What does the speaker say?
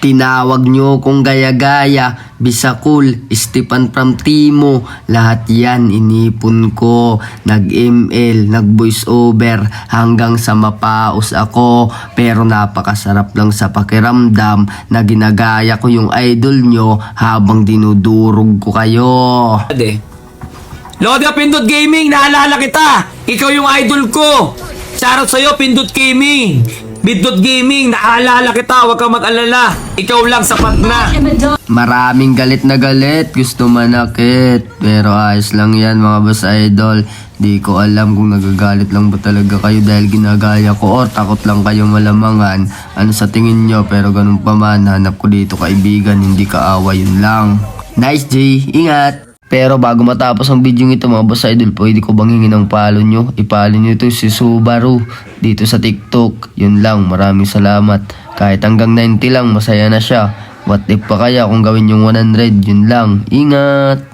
Tinawag nyo kong gaya-gaya, Bisakul, Stefan from Timo, lahat yan inipon ko. Nag-ML, nag-voice over, hanggang sa mapaos ako. Pero napakasarap lang sa pakiramdam na ginagaya ko yung idol nyo habang dinudurog ko kayo. Lodi Pindot Gaming, naalala kita. Ikaw yung idol ko. Shoutout sa'yo, Pindot Gaming. Pindot Gaming, naalala kita. Huwag kang mag-alala. Ikaw lang sapat na. Maraming galit na galit, gusto manakit. Pero ayos lang yan mga boss idol. Di ko alam kung nagagalit lang ba talaga kayo dahil ginagaya ko or takot lang kayo malamangan. Ano sa tingin nyo, pero ganun pa man, hanap ko dito kaibigan, hindi kaaway, yun lang. Nice J, ingat! Pero bago matapos ang video ito mga boss idol, pwede ko bang hingin ng follow nyo? I-follow nyo ito si Subaru dito sa TikTok. Yun lang, maraming salamat. Kahit hanggang 90 lang, masaya na siya. What if pa kaya kung gawin yung 100? Yun lang, ingat!